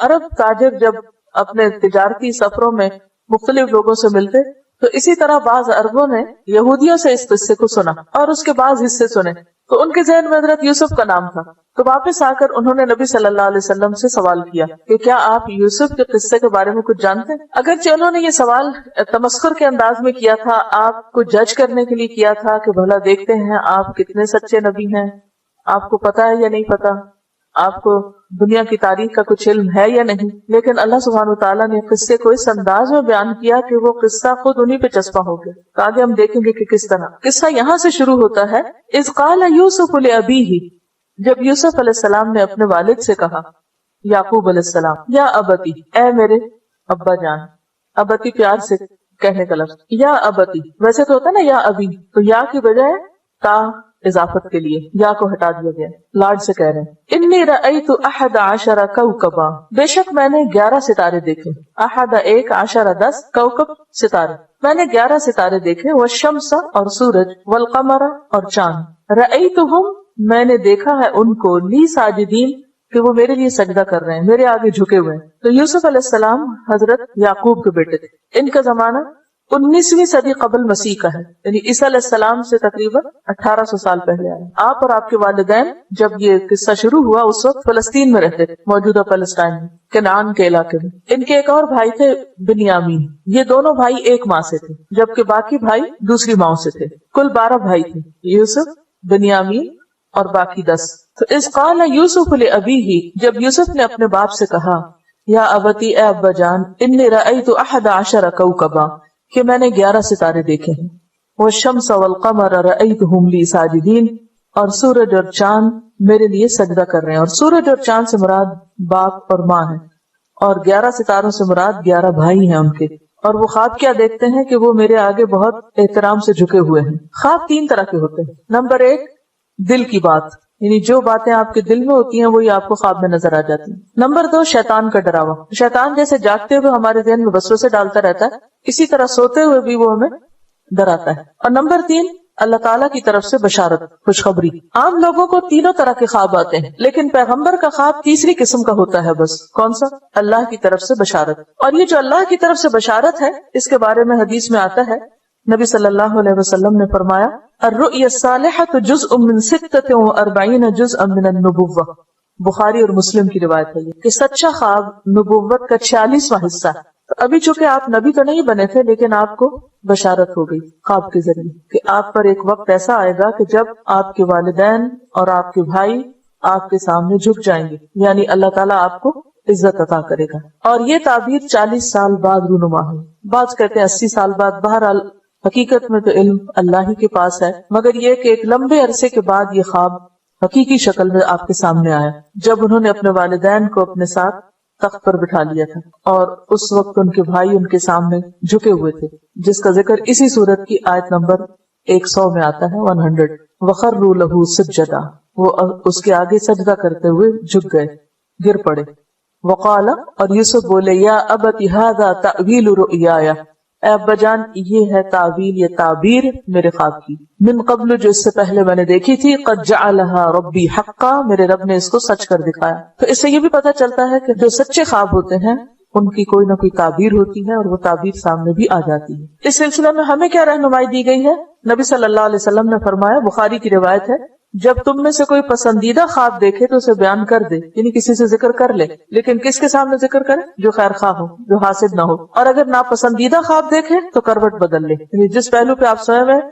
عرب تاجر جب اپنے تجارتی سفروں میں مختلف لوگوں سے ملتے تو اسی طرح بعض عربوں نے یہودیوں سے اس قصے کو سنا اور اس کے بعض حصے سنے، تو ان کے ذہن میں حضرت یوسف کا نام تھا، تو واپس آ کر انہوں نے نبی صلی اللہ علیہ وسلم سے سوال کیا کہ کیا آپ یوسف کے قصے کے بارے میں کچھ جانتے ہیں؟ اگرچہ انہوں نے یہ سوال تمسخر کے انداز میں کیا تھا، آپ کو جج کرنے کے لیے کیا تھا کہ بھلا دیکھتے ہیں آپ کتنے سچے نبی ہیں، آپ کو پتا ہے یا نہیں پتا، آپ کو دنیا کی تاریخ کا کچھ علم ہے یا نہیں، لیکن اللہ سبحانہ وتعالیٰ نے قصے کو اس انداز میں بیان کیا کہ وہ قصہ خود انہی پہ چسپاں ہو گیا۔ تو آگے ہم دیکھیں گے کہ کس طرح قصہ یہاں سے شروع ہوتا ہے۔ اذ قال یوسف لابیہ، جب یوسف علیہ السلام نے اپنے والد سے کہا، یعقوب علیہ السلام، یا ابتی، اے میرے ابا جان، ابتی پیار سے کہنے کا لفظ، یا ابتی ویسے تو ہوتا ہے نا یا ابی، تو یا کی بجائے تا اضافت کے لیے یا کو ہٹا دیا گیا، لاڈ سے کہہ رہے ہیں۔ انی رأیت 11 کوکبا، بے شک میں نے 11 ستارے دیکھے، احد ایک، عشر 10، کوکب ستارے، میں نے 11 ستارے دیکھے، والشمس اور سورج، والقمر اور چاند، رأیتہم میں نے دیکھا ہے ان کو، لی ساجدین کہ وہ میرے لیے سجدہ کر رہے ہیں، میرے آگے جھکے ہوئے ہیں۔ تو یوسف علیہ السلام حضرت یعقوب کے بیٹے تھے، ان کا زمانہ 19ویں صدی قبل مسیح کا ہے، یعنی عیسیٰ علیہ السلام سے تقریباً 1800 سال پہلے آئے۔ آپ اور آپ کے والدین جب یہ قصہ شروع ہوا اس وقت فلسطین میں رہتے تھے، موجودہ فلسطین میں، کنعان کے علاقے میں۔ ان کے ایک اور بھائی تھے بنیامین، یہ دونوں بھائی ایک ماں سے تھے، جبکہ باقی بھائی دوسری ماں سے تھے۔ کل 12 بھائی تھے، یوسف، بنیامین اور باقی 10۔ تو اذ قال یوسف لابیہ، جب یوسف نے اپنے باپ سے کہا، یا ابتی، اے ابا جان، انی رأیت 11 کوکبا کہ میں نے 11 ستارے دیکھے ہیں، والشمس والقمر رأیتہم لی ساجدین اور سورج اور چاند میرے لیے سجدہ کر رہے ہیں، اور سورج اور چاند سے مراد باپ اور ماں ہے، اور 11 ستاروں سے مراد 11 بھائی ہیں ان کے۔ اور وہ خواب کیا دیکھتے ہیں کہ وہ میرے آگے بہت احترام سے جھکے ہوئے ہیں۔ خواب 3 طرح کے ہوتے ہیں۔ نمبر 1 دل کی بات، یعنی جو باتیں آپ کے دل میں ہوتی ہیں وہی آپ کو خواب میں نظر آ جاتی ہیں۔ نمبر 2 شیطان کا ڈراوا، شیطان جیسے جاگتے ہوئے ہمارے ذہن میں وسوسے ڈالتا رہتا ہے، اسی طرح سوتے ہوئے بھی وہ ہمیں ڈراتا ہے۔ اور نمبر 3 اللہ تعالیٰ کی طرف سے بشارت، خوشخبری۔ عام لوگوں کو تینوں طرح کے خواب آتے ہیں، لیکن پیغمبر کا خواب تیسری قسم کا ہوتا ہے بس۔ کون سا؟ اللہ کی طرف سے بشارت۔ اور یہ جو اللہ کی طرف سے بشارت ہے، اس کے بارے میں حدیث میں آتا ہے، نبی صلی اللہ علیہ وسلم نے فرمایا، الرؤیا الصالحۃ جزء من 46 جزءا من النبوہ، بخاری اور مسلم کی روایت ہے یہ، کہ سچا خواب نبوت کا 46واں حصہ ہے۔ تو ابھی چونکہ آپ نبی تو نہیں بنے تھے، لیکن آپ کو بشارت ہو گئی خواب کے ذریعے کہ آپ پر ایک وقت ایسا آئے گا کہ جب آپ کے والدین اور آپ کے بھائی آپ کے سامنے جھک جائیں گے، یعنی اللہ تعالیٰ آپ کو عزت عطا کرے گا۔ اور یہ تعبیر 40 سال بعد رونما ہوئی، بعض کہتے ہیں 80 سال بعد۔ بہرحال حقیقت میں تو علم اللہ ہی کے پاس ہے، مگر یہ کہ ایک لمبے عرصے کے بعد یہ خواب حقیقی شکل میں آپ کے سامنے آیا، جب انہوں نے اپنے والدین کو اپنے ساتھ تخت پر بٹھا لیا تھا، اور اس وقت ان کے بھائی ان کے سامنے جھکے ہوئے تھے، جس کا ذکر اسی سورت کی آیت نمبر 100 میں آتا ہے، 100۔ وَخَرُّوا لَهُ سُجَّدًا، وہ اس کے آگے سجدہ کرتے ہوئے جھک گئے، گر پڑے۔ وَقَالَ، اور یوسف بولے، یا ابت ھذا تأویل رؤیایا، اے ابا جان یہ ہے تعویل، یہ تعبیر میرے خواب کی، من قبل جو اس سے پہلے میں نے دیکھی تھی، قد جعلها ربی حقا، میرے رب نے اس کو سچ کر دکھایا۔ تو اس سے یہ بھی پتہ چلتا ہے کہ جو سچے خواب ہوتے ہیں ان کی کوئی نہ کوئی تعبیر ہوتی ہے، اور وہ تعبیر سامنے بھی آ جاتی ہے۔ اس سلسلے میں ہمیں کیا رہنمائی دی گئی ہے؟ نبی صلی اللہ علیہ وسلم نے فرمایا، بخاری کی روایت ہے، جب تم میں سے کوئی پسندیدہ خواب دیکھے تو اسے بیان کر دے، یعنی کسی سے ذکر کر لے، لیکن کس کے سامنے ذکر کرے؟ جو خیر خواہ ہو، جو حاسد نہ ہو۔ اور اگر ناپسندیدہ خواب دیکھے تو کروٹ بدل لے، یعنی جس پہلو پہ آپ سوئے ہوئے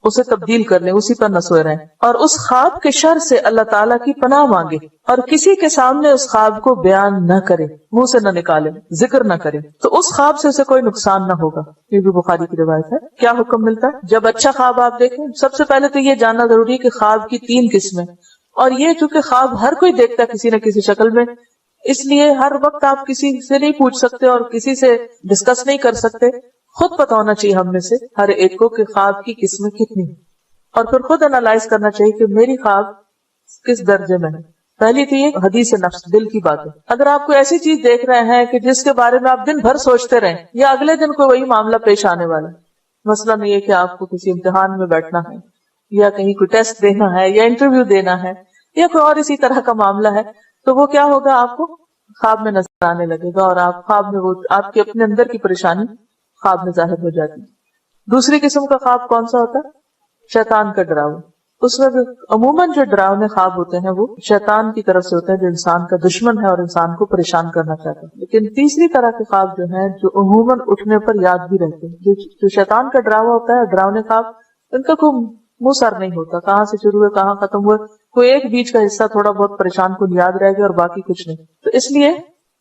اسے تبدیل کر لیں، اسی پر نہ سوئے رہیں، اور اس خواب کے شر سے اللہ تعالیٰ کی پناہ مانگے، اور کسی کے سامنے اس خواب کو بیان نہ کرے، منہ سے نہ نکالے، ذکر نہ کرے، تو اس خواب سے اسے کوئی نقصان نہ ہوگا۔ یہ بھی بخاری کی روایت ہے۔ کیا حکم ملتا ہے جب اچھا خواب آپ دیکھیں؟ سب سے پہلے تو یہ جاننا ضروری ہے کہ خواب کی 3 قسمیں، اور یہ چونکہ خواب ہر کوئی دیکھتا ہے کسی نہ کسی شکل میں، اس لیے ہر وقت آپ کسی سے نہیں پوچھ سکتے اور کسی سے ڈسکس نہیں کر سکتے، خود پتا ہونا چاہیے ہم میں سے ہر ایک کو کہ خواب کی قسمیں کتنی، اور پھر خود انالائز کرنا چاہیے کہ میری خواب کس درجے میں ہے۔ پہلی تو یہ حدیث نفس، دل کی بات ہے۔ اگر آپ کوئی ایسی چیز دیکھ رہے ہیں کہ جس کے بارے میں آپ دن بھر سوچتے رہیں، یا اگلے دن کوئی وہی معاملہ پیش آنے والا ہے، مثلاً یہ کہ آپ کو کسی امتحان میں بیٹھنا ہے، یا کہیں کوئی ٹیسٹ دینا ہے، یا انٹرویو دینا ہے، یا کوئی اور اسی طرح کا معاملہ ہے، تو وہ کیا ہوگا؟ آپ کو خواب میں نظر آنے لگے گا، اور آپ خواب میں وہ آپ کے اپنے اندر کی پریشانی خواب میں ظاہر ہو جاتی. دوسری قسم کا خواب کون سا ہوتا ہے؟ شیطان کا ڈراوا. اس میں عموماً جو ڈراونے خواب ہوتے ہیں وہ شیطان کی طرف سے ہوتے ہیں، جو انسان کا دشمن ہے اور انسان کو پریشان کرنا چاہتا ہے. لیکن تیسری طرح کے خواب جو ہیں جو عموماً اٹھنے پر یاد بھی رہتے ہیں، جو شیطان کا ڈراوا ہوتا ہے، ڈراونے خواب، ان کا کوئی منہ سر نہیں ہوتا، کہاں سے شروع ہوئے کہاں ختم ہوئے، کوئی ایک بیچ کا حصہ تھوڑا بہت پریشان کو یاد رہ گیا اور باقی کچھ نہیں. تو اس لیے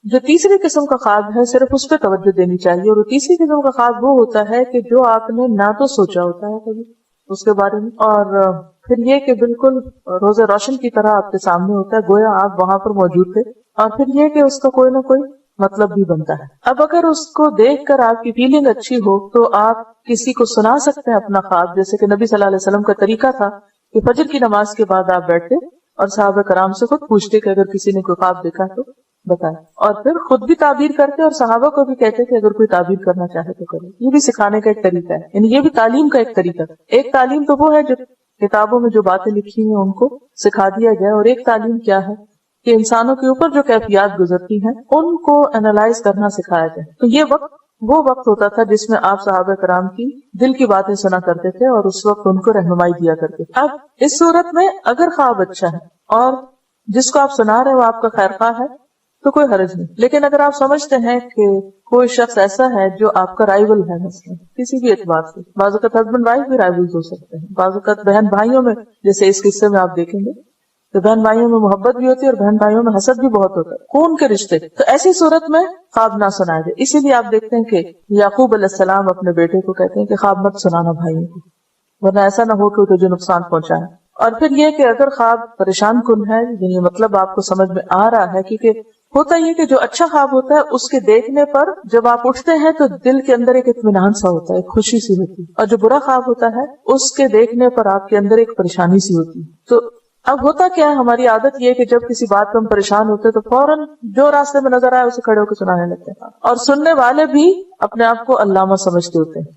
جو تیسری قسم کا خواب ہے صرف اس پہ توجہ دینی چاہیے. اور تیسری قسم کا خواب وہ ہوتا ہے کہ جو آپ نے نہ تو سوچا ہوتا ہے کبھی اس کے بارے میں، اور پھر یہ کہ بالکل روز روشن کی طرح آپ کے سامنے ہوتا ہے، گویا آپ وہاں پر موجود تھے، اور پھر یہ کہ اس کا کوئی نہ کوئی مطلب بھی بنتا ہے. اب اگر اس کو دیکھ کر آپ کی فیلنگ اچھی ہو تو آپ کسی کو سنا سکتے ہیں اپنا خواب، جیسے کہ نبی صلی اللہ علیہ وسلم کا طریقہ تھا کہ فجر کی نماز کے بعد آپ بیٹھتے اور صحابہ کرام سے خود پوچھتے کہ اگر کسی نے کوئی خواب دیکھا تو بتائیں، اور پھر خود بھی تعبیر کرتے اور صحابہ کو بھی کہتے کہ اگر کوئی تعبیر کرنا چاہے تو کرے. یہ بھی سکھانے کا ایک طریقہ ہے، یعنی یہ بھی تعلیم کا ایک طریقہ ہے. ایک تعلیم تو وہ ہے جو کتابوں میں جو باتیں لکھی ہیں ان کو سکھا دیا جائے، اور ایک تعلیم کیا ہے کہ انسانوں کے اوپر جو کیفیات گزرتی ہیں ان کو انالائز کرنا سکھایا جائے. تو یہ وقت وہ وقت ہوتا تھا جس میں آپ صحابہ کرام کی دل کی باتیں سنا کرتے تھے اور اس وقت ان کو رہنمائی دیا کرتے تھے. اب اس صورت میں اگر خواب اچھا ہے اور جس کو آپ سنا رہے ہو آپ کا خیر خواہ ہے تو کوئی حرج نہیں. لیکن اگر آپ سمجھتے ہیں کہ کوئی شخص ایسا ہے جو آپ کا رائیول ہے، مثلا کسی بھی اعتبار سے، بعض اوقات ہسبینڈ وائف بھی رائیول ہو سکتے ہیں، بعض اوقات بہن بھائیوں میں، جیسے اس قصے میں آپ دیکھیں گے تو بہن بھائیوں میں محبت بھی ہوتی ہے اور بہن بھائیوں میں حسد بھی بہت ہوتا ہے، خون کے رشتے. تو ایسی صورت میں خواب نہ سنائے جائے. اسی لیے آپ دیکھتے ہیں کہ یعقوب علیہ السلام اپنے بیٹے کو کہتے ہیں کہ خواب مت سنانا بھائیوں کو، ورنہ ایسا نہ ہو کہ تجھے نقصان پہنچائے. اور پھر یہ کہ اگر خواب پریشان کن ہے، یعنی مطلب آپ کو سمجھ میں آ رہا ہے، کیونکہ ہوتا یہ کہ جو اچھا خواب ہوتا ہے اس کے دیکھنے پر جب آپ اٹھتے ہیں تو دل کے اندر ایک اطمینان سا ہوتا ہے، ایک خوشی سی ہوتی ہے، اور جو برا خواب ہوتا ہے اس کے دیکھنے پر آپ کے اندر ایک پریشانی سی ہوتی ہے. تو اب ہوتا کیا ہے، ہماری عادت یہ ہے کہ جب کسی بات پہ ہم پریشان ہوتے ہیں تو فوراً جو راستے میں نظر آئے اسے کھڑے ہو کے سنانے لگتے ہیں، اور سننے والے بھی اپنے آپ کو علامہ سمجھتے ہوتے ہیں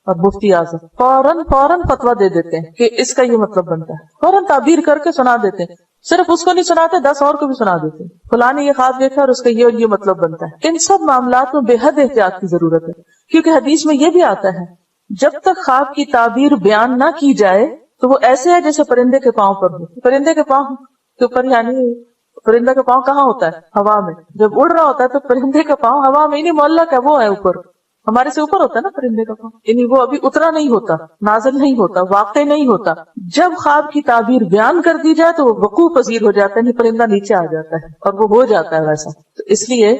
اور مفتی اعظم، فوراً فتویٰ دے دیتے ہیں کہ اس کا یہ مطلب بنتا ہے، فوراً تعبیر کر کے سنا دیتے ہیں. صرف اس کو نہیں سناتے، 10 اور کو بھی سنا دیتے ہیں، فلاں نے یہ خواب دیکھا اور اس کا یہ اور یہ مطلب بنتا ہے. ان سب معاملات میں بے حد احتیاط کی ضرورت ہے، کیونکہ حدیث میں یہ بھی آتا ہے جب تک خواب کی تعبیر بیان نہ کی جائے تو وہ ایسے ہے جیسے پرندے کے پاؤں پر ہو. پرندے کے پاؤں کے اوپر، یعنی پرندے کا پاؤں کہاں ہوتا ہے؟ ہوا میں. جب اڑ رہا ہوتا ہے تو پرندے کا پاؤں ہوا میں نہیں، معلق ہے، وہ ہے اوپر، ہمارے سے اوپر ہوتا ہے نا پرندے کا پاؤں، یعنی وہ ابھی اترا نہیں ہوتا، نازل نہیں ہوتا، واقع نہیں ہوتا. جب خواب کی تعبیر بیان کر دی جائے تو وہ وقوع پذیر ہو جاتا ہے، نہیں پرندہ نیچے آ جاتا ہے اور وہ ہو جاتا ہے ویسا. تو اس لیے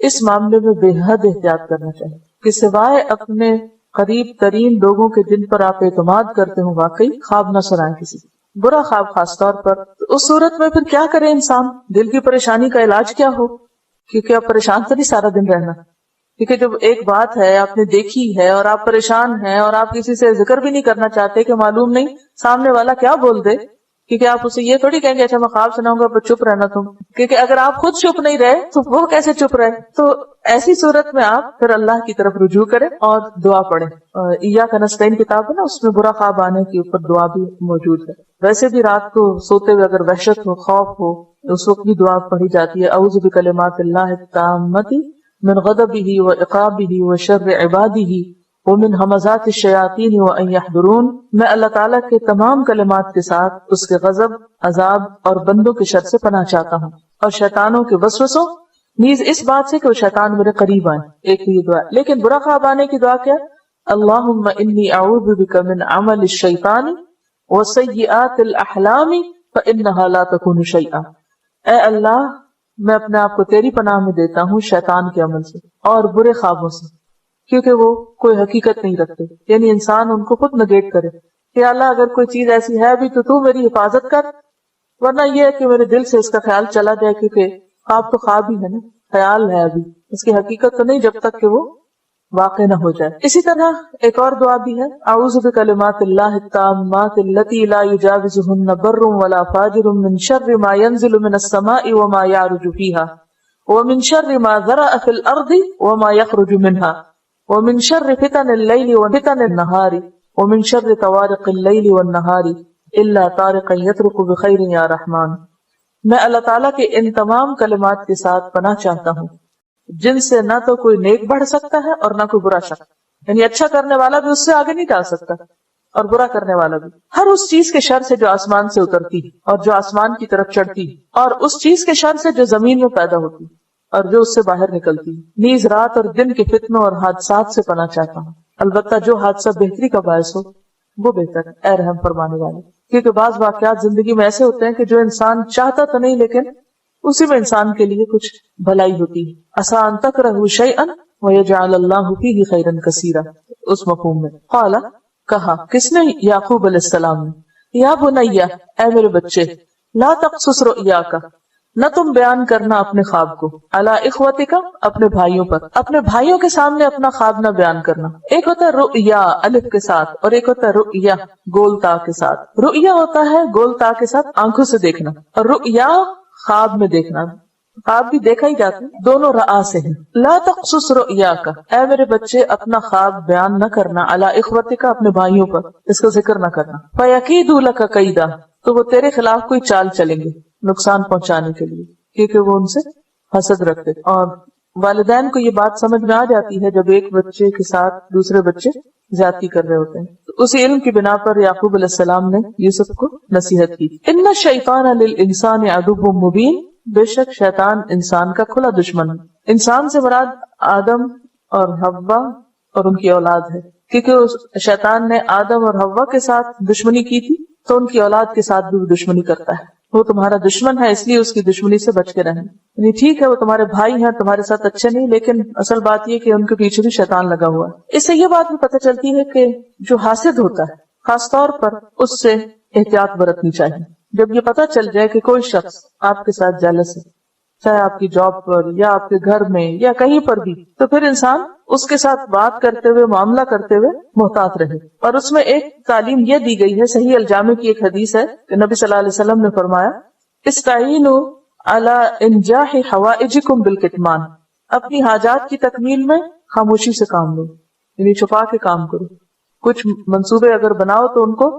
اس معاملے میں بے حد احتیاط کرنا چاہیے کہ سوائے اپنے قریب ترین لوگوں کے جن پر آپ اعتماد کرتے ہوں واقعی خواب نہ سنائیں کسی کو، برا خواب خاص طور پر. تو اس صورت میں پھر کیا کرے انسان؟ دل کی پریشانی کا علاج کیا ہو؟ کیونکہ آپ پریشان تو نہیں سارا دن رہنا، کیونکہ جب ایک بات ہے آپ نے دیکھی ہے اور آپ پریشان ہیں اور آپ کسی سے ذکر بھی نہیں کرنا چاہتے کہ معلوم نہیں سامنے والا کیا بول دے، کیونکہ آپ اسے یہ تھوڑی کہیں گے اچھا میں خواب سناؤں گا پر چپ رہنا تم، کیونکہ اگر آپ خود چپ نہیں رہے تو وہ کیسے چپ رہے. تو ایسی صورت میں آپ پھر اللہ کی طرف رجوع کریں اور دعا پڑھیں. ایاک نستعین کتاب ہے نا، اس میں برا خواب آنے کے اوپر دعا بھی موجود ہے. ویسے بھی رات کو سوتے ہوئے اگر وحشت ہو، خوف ہو، اس وقت بھی دعا پڑھی جاتی ہے، اعوذ بکلمات اللہ التامۃ من غضبہ وعقابہ وشر عبادہ ومن ہمزات الشیاطین وان یحضرون. میں اللہ تعالیٰ کے تمام کلمات کے ساتھ اس کے غضب، عذاب اور بندوں کے شر سے پناہ چاہتا ہوں، اور شیطانوں کے وسوسوں، نیز اس بات سے کہ وہ شیطان میرے قریب آئیں. ایک یہ دعا. لیکن برا خواب آنے کی دعا کیا؟ اللہم انی اعوذ بک من عمل الشیطان وسیئات الاحلام فانہا لا تکون شیئا. اے اللہ میں اپنے آپ کو تیری پناہ میں دیتا ہوں شیطان کے عمل سے اور برے خوابوں سے، کیونکہ وہ کوئی حقیقت نہیں رکھتے. یعنی انسان ان کو خود نگیٹ کرے کہ اللہ اگر کوئی چیز ایسی ہے بھی تو میری حفاظت کر، ورنہ یہ ہے کہ میرے دل سے اس کا خیال چلا جائے، کیونکہ خواب تو خواب ہی ہے نا، خیال ہے، ابھی اس کی حقیقت تو نہیں جب تک کہ وہ واقع نہ ہو جائے. اسی طرح ایک اور دعا بھی ہے، اعوذ بکلمات اللہ التامات التی لا یجاوزہن بر ولا فاجر من شر ما ينزل من السماء وما يعرج فيها ومن شر ما ذرأ في الارض وما يخرج منها ومن شر فتن الليل وفتن النهار ومن شر طوارق الليل والنهار الا طارقا يطرق بخير یا رحمان. میں اللہ تعالیٰ کے ان تمام کلمات کے ساتھ پناہ چاہتا ہوں جن سے نہ تو کوئی نیک بڑھ سکتا ہے اور نہ کوئی برا شخص، یعنی اچھا کرنے والا بھی اس سے آگے نہیں جا سکتا اور برا کرنے والا بھی، ہر اس چیز کے شر سے جو آسمان سے اترتی اور جو آسمان کی طرف چڑھتی، اور اس چیز کے شر سے جو زمین میں پیدا ہوتی اور جو اس سے باہر نکلتی، نیز رات اور دن کے فتنوں اور حادثات سے پناہ چاہتا ہوں، البتہ جو حادثہ بہتری کا باعث ہو وہ بہتر ہے اے رحم فرمانے والے، کیونکہ بعض واقعات زندگی میں ایسے ہوتے ہیں کہ جو انسان چاہتا تو نہیں لیکن اسی میں انسان کے لیے کچھ بھلائی ہوتی ہے. عسیٰ ان تکرہوا شیئا ویجعل اللہ فیہ خیرا کثیرا، اس مفہوم میں. قال، کہا کس نے؟ یعقوب علیہ السلام نے. یا بنی، اے میرے بچے، لا تقصص رؤیاک، نہ تم بیان کرنا اپنے خواب کو، علی اخوتک، اپنے بھائیوں پر، اپنے بھائیوں کے سامنے اپنا خواب نہ بیان کرنا. ایک ہوتا ہے رؤیا الف کے ساتھ اور ایک ہوتا ہے رؤیا گول تا کے ساتھ. رؤیا ہوتا ہے گول تا کے ساتھ آنکھوں سے دیکھنا، اور رؤیا خواب میں دیکھنا. خواب بھی دیکھا ہی جاتا ہے، دونوں رآ سے ہیں. لا تقصص رؤیاک، اے میرے بچے اپنا خواب بیان نہ کرنا، علی اخوتک، اپنے بھائیوں پر، اس کا ذکر نہ کرنا. فیکیدوا لک کیدا، تو وہ تیرے خلاف کوئی چال چلیں گے نقصان پہنچانے کے لیے، کیونکہ وہ ان سے حسد رکھتے. اور والدین کو یہ بات سمجھ میں آ جاتی ہے جب ایک بچے کے ساتھ دوسرے بچے زیادتی کر رہے ہوتے ہیں. تو اسی علم کی بنا پر یعقوب علیہ السلام نے یوسف کو نصیحت کی. ان الشیطان للانسان عدو مبین، بے شک شیطان انسان کا کھلا دشمن ہے. انسان سے مراد آدم اور حوا اور ان کی اولاد ہے، کیونکہ شیطان نے آدم اور حوا کے ساتھ دشمنی کی تھی تو ان کی اولاد کے ساتھ بھی وہ دشمنی کرتا ہے. وہ تمہارا دشمن ہے، اس لیے اس کی دشمنی سے بچ کے رہیں. یعنی ٹھیک ہے وہ تمہارے بھائی ہیں، تمہارے ساتھ اچھے نہیں، لیکن اصل بات یہ کہ ان کے پیچھے بھی شیطان لگا ہوا ہے. اس سے یہ بات بھی پتہ چلتی ہے کہ جو حاسد ہوتا ہے خاص طور پر اس سے احتیاط برتنی چاہیے. جب یہ پتہ چل جائے کہ کوئی شخص آپ کے ساتھ جیلس ہے، چاہے آپ کی جاب پر یا آپ کے گھر میں یا کہیں پر بھی، تو پھر انسان اس کے ساتھ بات کرتے ہوئے، معاملہ کرتے ہوئے محتاط رہے. اور اس میں ایک تعلیم یہ دی گئی ہے، صحیح الجامع کی ایک حدیث ہے کہ نبی صلی اللہ علیہ وسلم نے فرمایا، استعینوا علی انجاح حوائجکم بالکتمان، اپنی حاجات کی تکمیل میں خاموشی سے کام لو، یعنی چھپا کے کام کرو. کچھ منصوبے اگر بناؤ تو ان کو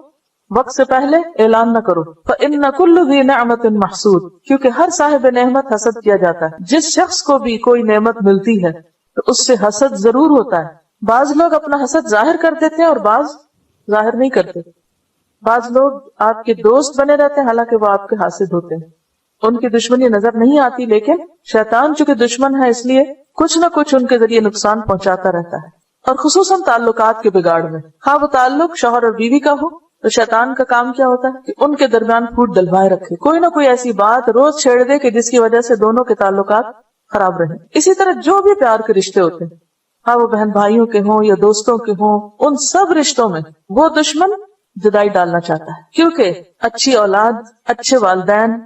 وقت سے پہلے اعلان نہ کرو. فإن كل ذی نعمت محسود، کیونکہ ہر صاحب نعمت حسد کیا جاتا ہے. جس شخص کو بھی کوئی نعمت ملتی ہے تو اس سے حسد ضرور ہوتا ہے. بعض لوگ اپنا حسد ظاہر کر دیتے ہیں اور بعض ظاہر نہیں کرتے. بعض لوگ آپ کے دوست بنے رہتے ہیں حالانکہ وہ آپ کے حاسد ہوتے ہیں. ان کی دشمنی نظر نہیں آتی، لیکن شیطان چونکہ دشمن ہے اس لیے کچھ نہ کچھ ان کے ذریعے نقصان پہنچاتا رہتا ہے، اور خصوصاً تعلقات کے بگاڑ میں. ہاں وہ تعلق شوہر اور بیوی کا ہو تو شیطان کا کام کیا ہوتا ہے کہ ان کے درمیان پھوٹ ڈلوائے رکھے، کوئی نہ کوئی ایسی بات روز چھیڑ دے کہ جس کی وجہ سے دونوں کے تعلقات خراب رہیں. اسی طرح جو بھی پیار کے رشتے ہوتے ہیں، ہاں وہ بہن بھائیوں کے ہوں یا دوستوں کے ہوں، ان سب رشتوں میں وہ دشمن جدائی ڈالنا چاہتا ہے. کیونکہ اچھی اولاد، اچھے والدین،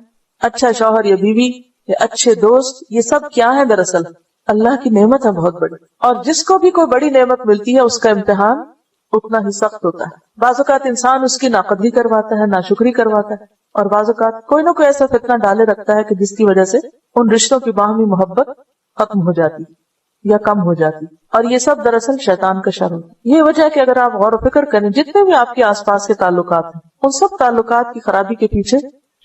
اچھا شوہر یا بیوی یا اچھے دوست، یہ سب کیا ہے؟ دراصل اللہ کی نعمت ہے بہت بڑی. اور جس کو بھی کوئی بڑی نعمت ملتی ہے اس کا امتحان اتنا ہی سخت ہوتا ہے. بعض اوقات انسان اس کی ناقدری کرواتا ہے، ناشکری کرواتا ہے، اور بعض اوقات کوئی نہ کوئی ایسا فتنہ ڈالے رکھتا ہے کہ جس کی وجہ سے ان رشتوں کی باہمی محبت ختم ہو جاتی یا کم ہو جاتی. اور یہ سب دراصل شیطان کا شر ہوتا ہے. یہ وجہ ہے کہ اگر آپ غور و فکر کریں، جتنے بھی آپ کے آس پاس کے تعلقات ہیں ان سب تعلقات کی خرابی کے پیچھے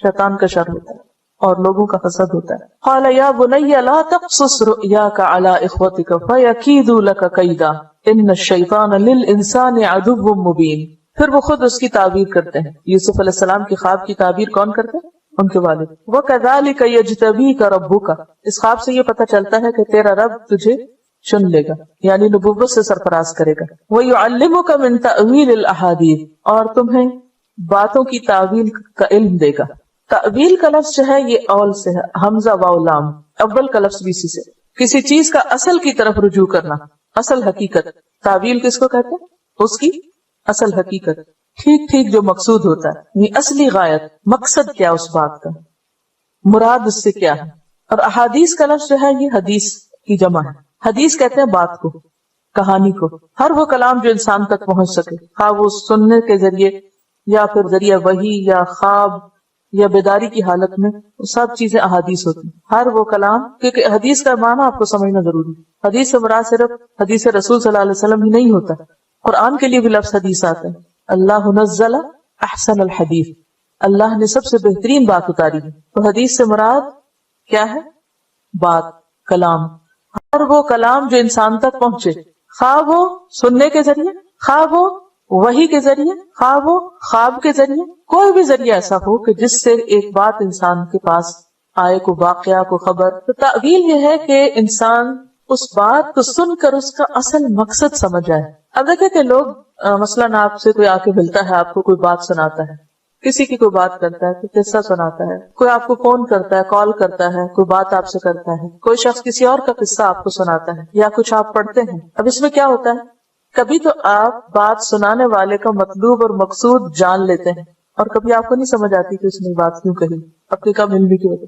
شیطان کا شر ہوتا ہے اور لوگوں کا حسد ہوتا ہے. قال یا بنی لا تقصص رؤیاک علی اخوتک فیکیدوا لک کیدا ان الشیطان للانسان عدو مبین. پھر وہ خود اس کی تعبیر کرتے ہیں. یوسف علیہ السلام کی خواب کی تعبیر کون کرتے ہیں؟ ان کے والد. وَكَذَلِكَ يَجْتَبِيكَ رَبُّكَ، اس خواب سے یہ پتہ چلتا ہے کہ تیرا رب تجھے چن لے گا، یعنی نبوت سے سرفراز کرے گا. وَيُعَلِّمُكَ مِن تَأْوِيلِ الْأَحَادِيثِ، اور تمہیں باتوں کی تعویل کا علم دے گا. تعویل کا لفظ جو ہے یہ اول سے ہے، حمزہ واو لام، اول کا لفظ بھی اسی سے. کسی چیز کا اصل کی طرف رجوع کرنا، اصل حقیقت. تعویل کس کو کہتے ہیں؟ اس کی اصل حقیقت، ٹھیک ٹھیک جو مقصود ہوتا ہے، یہ اصلی غایت، مقصد کیا اس بات کا، مراد اس سے کیا ہے. اور احادیث کا لفظ جو ہے یہ حدیث کی جمع ہے. حدیث کہتے ہیں بات کو، کہانی کو، ہر وہ کلام جو انسان تک پہنچ سکے، خواہ وہ سننے کے ذریعے یا پھر ذریعہ وحی یا خواب یا بیداری کی حالت میں، سب چیزیں احادیث ہوتی ہیں. ہر وہ کلام، کیونکہ حدیث کا معنی آپ کو سمجھنا ضروری ہے. حدیث سے مراد صرف حدیث رسول صلی اللہ علیہ وسلم ہی نہیں ہوتا، قرآن کے لیے بھی لفظ حدیث آتا ہے. اللہ نزل احسن الحدیث، اللہ نے سب سے بہترین بات اتاری ہے. تو حدیث سے مراد کیا ہے؟ بات، کلام. ہر وہ کلام جو انسان تک پہنچے، خواہ وہ سننے کے ذریعے، خواہ وہ وحی کے ذریعے، خواہ وہ خواب کے ذریعے، کوئی بھی ذریعہ ایسا ہو کہ جس سے ایک بات انسان کے پاس آئے، کو واقعہ، کو خبر. تو تعویل یہ ہے کہ انسان اس بات کو سن کر اس کا اصل مقصد سمجھ جائے. اب دیکھیں کہ لوگ مثلاً آپ سے کوئی آ کے ملتا ہے، آپ کو کوئی بات سناتا ہے، کسی کی کوئی بات کرتا ہے، کوئی قصہ سناتا ہے، کوئی آپ کو فون کرتا ہے، کال کرتا ہے، کوئی بات آپ سے کرتا ہے، کوئی شخص کسی اور کا قصہ آپ کو سناتا ہے یا کچھ آپ پڑھتے ہیں. اب اس میں کیا ہوتا ہے، کبھی تو آپ بات سنانے والے کا مطلوب اور مقصود جان لیتے ہیں اور کبھی آپ کو نہیں سمجھ آتی کہ اس نے بات کیوں کہی، اپنی کم علمی کی وجہ.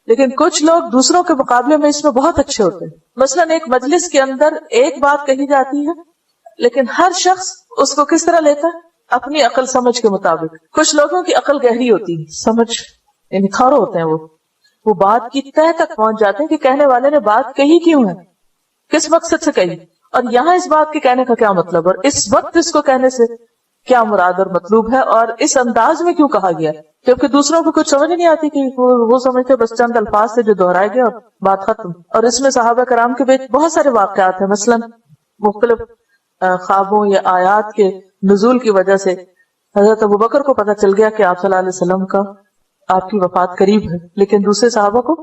لیکن کچھ لوگ دوسروں کے مقابلے میں اس میں بہت اچھے ہوتے ہیں. مثلاً ایک مجلس کے اندر ایک بات کہی جاتی ہے لیکن ہر شخص اس کو کس طرح لیتا ہے؟ اپنی عقل سمجھ کے مطابق. کچھ لوگوں کی عقل گہری ہوتی ہے، سمجھ یعنی کھارو ہوتے ہیں، وہ بات کی تہہ تک پہنچ جاتے ہیں کہ کہنے والے نے بات کہی کیوں ہے، کس مقصد سے کہی، اور یہاں اس بات کے کہنے کا کیا مطلب، اور اس وقت اس کو کہنے سے کیا مراد اور مطلوب ہے، اور اس انداز میں کیوں کہا گیا. جبکہ دوسروں کو کچھ سمجھ نہیں آتی کہ وہ سمجھتے بس چند الفاظ سے جو دہرائے گئے اور بات ختم. اور اس میں صحابہ کرام کے بیچ بہت سارے واقعات ہیں. مثلاً مختلف خوابوں یا آیات کے نزول کی وجہ سے حضرت ابوبکر کو پتہ چل گیا کہ آپ صلی اللہ علیہ وسلم کا آپ کی وفات قریب ہے، لیکن دوسرے صحابہ کو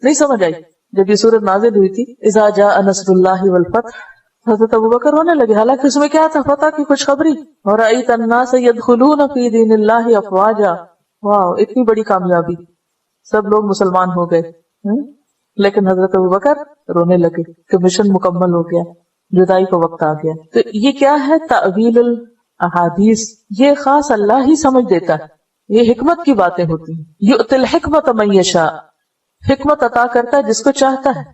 نہیں سمجھ آئی. جب یہ سورت نازل ہوئی تھی اذا جاء نصر اللہ والفتح، حضرت ابوبکر رونے لگے، حالانکہ اس میں کیا تھا، فتح کی خوشخبری. ورأیت الناس يدخلون فی دین اللہ افواجا، واو اتنی بڑی کامیابی، سب لوگ مسلمان ہو گئے. لیکن حضرت ابوبکر رونے لگے کہ مشن مکمل ہو گیا، جدائی کا وقت آ گیا. تو یہ کیا ہے، تعویل الاحادیث. یہ خاص اللہ ہی سمجھ دیتا ہے، یہ حکمت کی باتیں ہوتی ہیں. یؤتی الحکمت من یشاء، حکمت عطا کرتا ہے جس کو چاہتا ہے.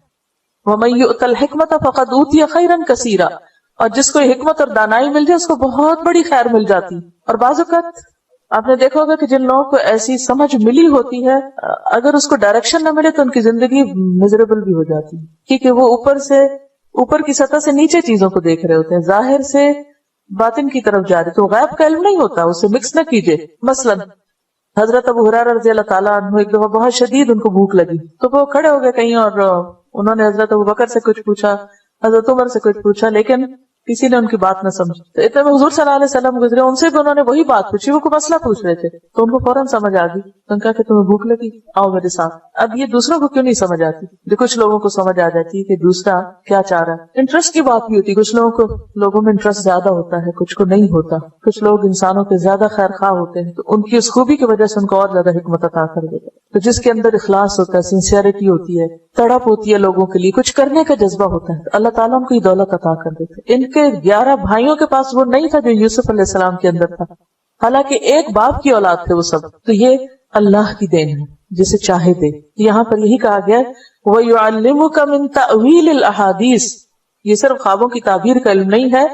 ومن یؤت الحکمت فقد اوتی خیرا کثیرا، اور جس کو حکمت اور دانائی مل جائے اس کو بہت بڑی خیر مل جاتی. اور بعض اوقات آپ نے دیکھا ہوگا کہ جن لوگوں کو ایسی سمجھ ملی ہوتی ہے، اگر اس کو ڈائریکشن نہ ملے تو ان کی زندگی میزریبل بھی ہو جاتی ہے، کیونکہ وہ اوپر کی سطح سے نیچے چیزوں کو دیکھ رہے ہوتے ہیں، ظاہر سے باطن کی طرف جا رہے. تو غیب کا علم نہیں ہوتا، اسے مکس نہ کیجیے. مثلا حضرت ابو ہریرہ رضی اللہ تعالیٰ عنہ ایک دفعہ بہت شدید ان کو بھوک لگی تو وہ کھڑے ہو گئے کہیں اور انہوں نے حضرت ابوبکر سے کچھ پوچھا، حضرت عمر سے کچھ پوچھا، لیکن کسی نے ان کی بات نہ سمجھی. تو اتنے میں حضور صلی اللہ علیہ وسلم گزرے، ان سے بھی انہوں نے وہی بات پوچھی، وہ کوئی مسئلہ پوچھ رہے تھے، تو ان کو فوراً سمجھ آ گئی. تو ان کہا کہ تمہیں بھوک لگی، آؤ میرے ساتھ. اب یہ دوسروں کو کیوں نہیں سمجھ آتی؟ جو کچھ لوگوں کو سمجھ آ جاتی ہے کہ دوسرا کیا چاہ رہا ہے. انٹرسٹ کی بات بھی ہوتی ہے، کچھ لوگوں کو لوگوں میں انٹرسٹ زیادہ ہوتا ہے، کچھ کو نہیں ہوتا. کچھ لوگ انسانوں کے زیادہ خیر خواہ ہوتے ہیں، تو ان کی اس خوبی کی وجہ سے ان کو اور زیادہ حکمت عطا کر دیتا ہے. تو جس کے اندر اخلاص ہوتا ہے، سنسیئرٹی ہوتی ہے، تڑپ ہوتی ہے لوگوں کے لیے، کچھ کرنے کا جذبہ ہوتا ہے، تو اللہ تعالیٰ ان کو یہ دولت عطا کر دیتے. ان کے 11 بھائیوں کے پاس وہ نہیں تھا جو یوسف علیہ السلام کے اندر تھا، حالانکہ ایک باپ کی اولاد تھے وہ سب. تو یہ اللہ کی دین ہے، جسے چاہے دے. یہاں پر یہی کہا گیا وَيُعَلِّمُكَ مِن تَأْوِيلِ الْأَحَادِيثِ، یہ صرف خوابوں کی تعبیر کا علم نہیں ہے.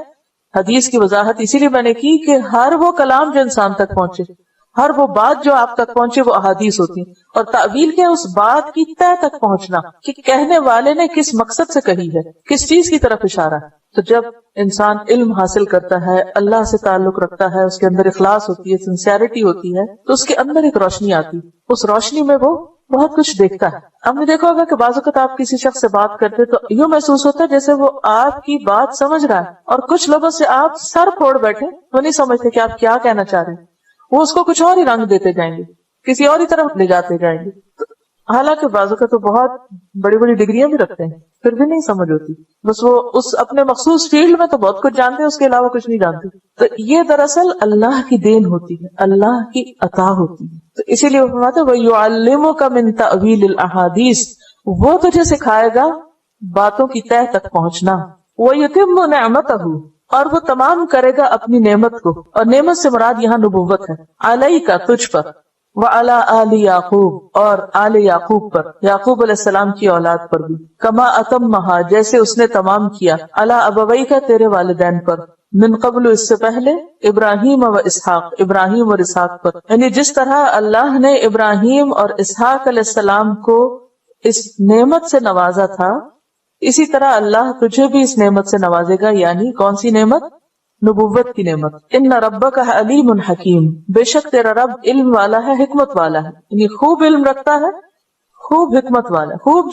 حدیث کی وضاحت اسی لیے میں نے کی کہ ہر وہ کلام جو انسان تک پہنچے، ہر وہ بات جو آپ تک پہنچے، وہ احادیث ہوتی ہیں. اور تعویل کیا، اس بات کی تہ تک پہنچنا کہ کہنے والے نے کس مقصد سے کہی ہے، کس چیز کی طرف اشارہ ہے. تو جب انسان علم حاصل کرتا ہے، اللہ سے تعلق رکھتا ہے، اس کے اندر اخلاص ہوتی ہے، سنسیئرٹی ہوتی ہے، تو اس کے اندر ایک روشنی آتی ہے. اس روشنی میں وہ بہت کچھ دیکھتا ہے. ہم نے دیکھا ہوگا کہ بعض اوقات آپ کسی شخص سے بات کرتے تو یوں محسوس ہوتا ہے جیسے وہ آپ کی بات سمجھ رہا ہے، اور کچھ لوگوں سے آپ سر پھوڑ بیٹھے، وہ نہیں سمجھتے کہ آپ کیا کہنا چاہ رہے ہیں، وہ اس کو کچھ اور ہی رنگ دیتے جائیں گے، کسی اور ہی طرف لے جاتے جائیں گے. حالانکہ بعضوں کا تو بہت بڑی بڑی ڈگریاں بھی رکھتے ہیں، پھر بھی نہیں سمجھ ہوتی. بس وہ اس اپنے مخصوص فیلڈ میں تو بہت کچھ جانتے ہیں، اس کے علاوہ کچھ نہیں جانتے. تو یہ دراصل اللہ کی دین ہوتی ہے، اللہ کی عطا ہوتی ہے. تو اسی لیے وہ فرماتے ہیں وَيُعَلِّمُكَ مِن تَأْوِيلِ الْأَحَادِيثِ، وہ تجھے سکھائے گا باتوں کی تہ تک پہنچنا. وَيُتِمُّ نِعْمَتَهُ، اور وہ تمام کرے گا اپنی نعمت کو، اور نعمت سے مراد یہاں نبوت ہے. عَلَيْكَ، تجھ پر، وَعَلَىٰ آلِ يَعْقُوبَ، اور آل یعقوب پر، یعقوب علیہ السلام کی اولاد پر بھی. کما اتمہا، جیسے اس نے تمام کیا، علی ابویک، تیرے والدین پر، من قبل، اس سے پہلے، ابراہیم و اسحاق، ابراہیم اور اسحاق پر. یعنی جس طرح اللہ نے ابراہیم اور اسحاق علیہ السلام کو اس نعمت سے نوازا تھا، اسی طرح اللہ تجھے بھی اس نعمت سے نوازے گا. یعنی کون سی نعمت؟ نبوت کی نعمت. ان ربک علیم حکیم، بے شک تیرا رب علم والا ہے، حکمت والا ہے، یعنی خوب علم رکھتا ہے، خوب حکمت والا ہے، خوب